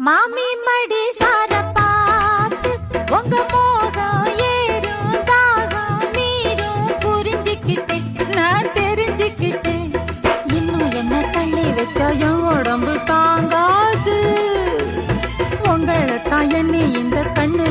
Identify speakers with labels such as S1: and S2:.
S1: மாமி மடி சார பார்த்து உங்க மோகம் ஏறும் தாகம் மீறும் புரிஞ்சுக்கிட்டேன் நான் தெரிஞ்சுக்கிட்டேன் இன்னும் என்ன தள்ளி வச்சா என் உடம்பு தாங்காது உங்களைத்தான் என்னை இந்த கண்ணு